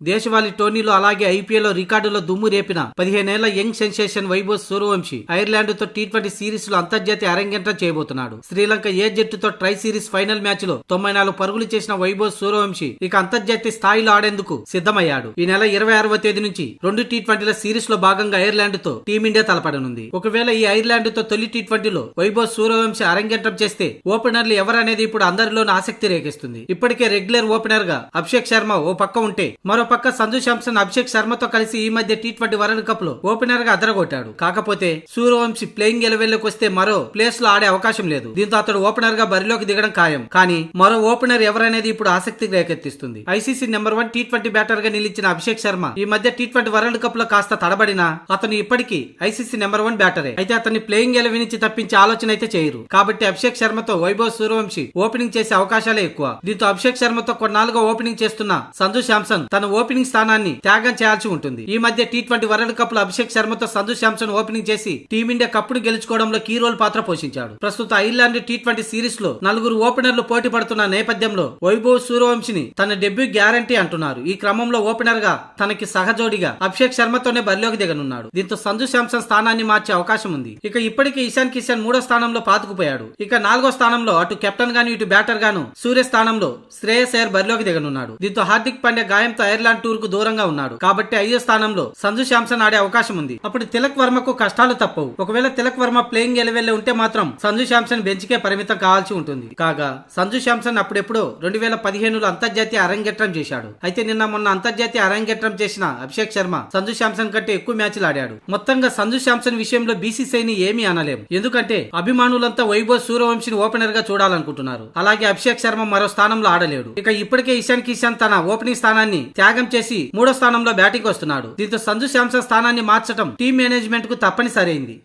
దేశవాళీ టోర్నీలో అలాగే ఐపీఎల్ రికార్డులో దుమ్ము రేపిన 15 ఏళ్ల young sensation Vaibhav Suryavanshi Ireland తో టీ20 సిరీస్ లో అంతర్జాతీయ అరంగేట్రం చేయబోతున్నాడు. శ్రీలంక ఏ జట్టుతో ట్రై సిరీస్ ఫైనల్ మ్యాచ్ లో 94 పరుగులు చేసిన వైభవ్ సూర్యవంశీ ఇక అంతర్జాతీయ స్థాయిలో ఆడేందుకు సిద్ధమయ్యాడు. ఈ నెల 26వ తేదీ నుంచి 2 టీ20ల సిరీస్ లో భాగంగా ఐర్లాండ్ తో టీమిండియా తలపడనుంది. ఒకవేళ ఈ ఐర్లాండ్ తో తొలి టీ20లో వైభవ్ సూర్యవంశీ అరంగేట్రం చేస్తే ఓపెనర్లు ఎవరనేది ఇప్పుడు అందరిలోనూ ఆసక్తి రేకెస్తుంది. ఇప్పటికే రెగ్యులర్ ఓపెనర్ గా అభిషేక్ శర్మ ఓ పక్క ఉంటే మరో పక్క సంజు శాంసన్ అభిషేక్ శర్మతో కలిసి ఈ మధ్య టీ20 వరల్డ్ కప్ లో ఓపెనర్ గా అదరగొట్టాడు. కాకపోతే సూర్యవంశీ ప్లేయింగ్ 11 లోకి వస్తే మరో ప్లేస్ లో ఆడే అవకాశం లేదు. దీంతో అతడు ఓపెనర్ గా బరిలోకి దిగడం ఖాయం. కానీ మరో ఓపెనర్ ఎవరనేది ఇప్పుడు ఆసక్తి రేకెత్తిస్తుంది. ఐసీసీ నెంబర్ 1 టీ20 బ్యాటర్ గా నిలిచిన అభిషేక్ శర్మ ఈ మధ్య టీ20 వరల్డ్ కప్ లో కాస్త తడబడినా అతను ఇప్పటికీ ఐసీసీ నెంబర్ 1 బ్యాటరే. అయితే అతన్ని ప్లేయింగ్ 11 నుంచి తప్పించే ఆలోచన అయితే చేయరు. కాబట్టి అభిషేక్ శర్మతో వైభవ్ సూర్యవంశీ ఓపెనింగ్ చేసే అవకాశాలే ఎక్కువ. దీంతో అభిషేక్ శర్మతో కొన్నాళ్ళుగా ఓపెనింగ్ చేస్తున్న సంజు శాంసన్ తన ఓపెనింగ్ స్థానాన్ని త్యాగం చేయాల్సి ఉంటుంది. ఈ మధ్య టీ20 వరల్డ్ కప్ లో అభిషేక్ శర్మతో సంజు శాంసన్ ఓపెనింగ్ చేసి టీమిండియా కప్పును గెలుచుకోవడంలో కీ రోల్ పాత్ర పోషించాడు. ప్రస్తుత ఐర్లాండ్ టీ20 సిరీస్ లో 4 ఓపెనర్లు పోటీ పడుతున్న నేపథ్యంలో వైభవ్ సూర్యవంశీని తన డెబ్యూ గ్యారంటీ అంటున్నారు. ఈ క్రమంలో ఓపెనర్ గా తనకి సహజోడిగా అభిషేక్ శర్మతోనే బరిలోకి దిగనున్నాడు. దీంతో సంజు శాంసన్ స్థానాన్ని మార్చే అవకాశం ఉంది. ఇక ఇప్పటికే ఇషాన్ కిషన్ 3వ స్థానంలో పాతుకుపోయాడు. ఇక 4వ స్థానంలో అటు కెప్టెన్ గాను ఇటు బ్యాటర్ గాను సూర్య స్థానంలో శ్రేయస్ అయ్యర్ బరిలోకి దిగనున్నాడు. దీంతో హార్దిక్ పాండ్యా గాయంతో ఐర్లాండ్ టూర్ కు దూరంగా ఉన్నాడు. కాబట్టి 5వ స్థానంలో సంజు శాంసన్ ఆడే అవకాశం ఉంది. అప్పుడు తిలక్ వర్మకు కష్టాలు తప్పవు. ఒకవేళ తిలక్ వర్మ ప్లేయింగ్ 11 ఉంటే మాత్రం సంజు శాంసన్ బెంచ్ కే పరిమితం కావాల్సి ఉంటుంది. కాగా సంజు శాంసన్ అప్పుడెప్పుడో 2015లో అంతర్జాతీయ అరంగేట్రం చేశాడు. అయితే మొన్న అంతర్జాతీయ అరంగేట్రం చేసిన అభిషేక్ శర్మ సంజు శాంసన్ కంటే ఎక్కువ మ్యాచ్లు ఆడాడు. మొత్తంగా సంజు శాంసన్ విషయంలో బీసీసీఐని ఏమీ అనలేం. ఎందుకంటే అభిమానులంతా వైభవ్ సూర్యవంశీని ఓపెనర్ గా చూడాలనుకుంటున్నారు. అలాగే అభిషేక్ శర్మ మరో స్థానంలో ఆడలేడు. ఇక ఇప్పటికే ఇషాన్ కిషన్ తన ఓపెనింగ్ స్థానాన్ని త్యాగం చేసి 3వ స్థానంలో బ్యాటింగ్ వస్తున్నాడు. దీంతో సంజు శాంసన్ స్థానాన్ని మార్చడం టీం మేనేజ్మెంట్ కు తప్పనిసరైంది.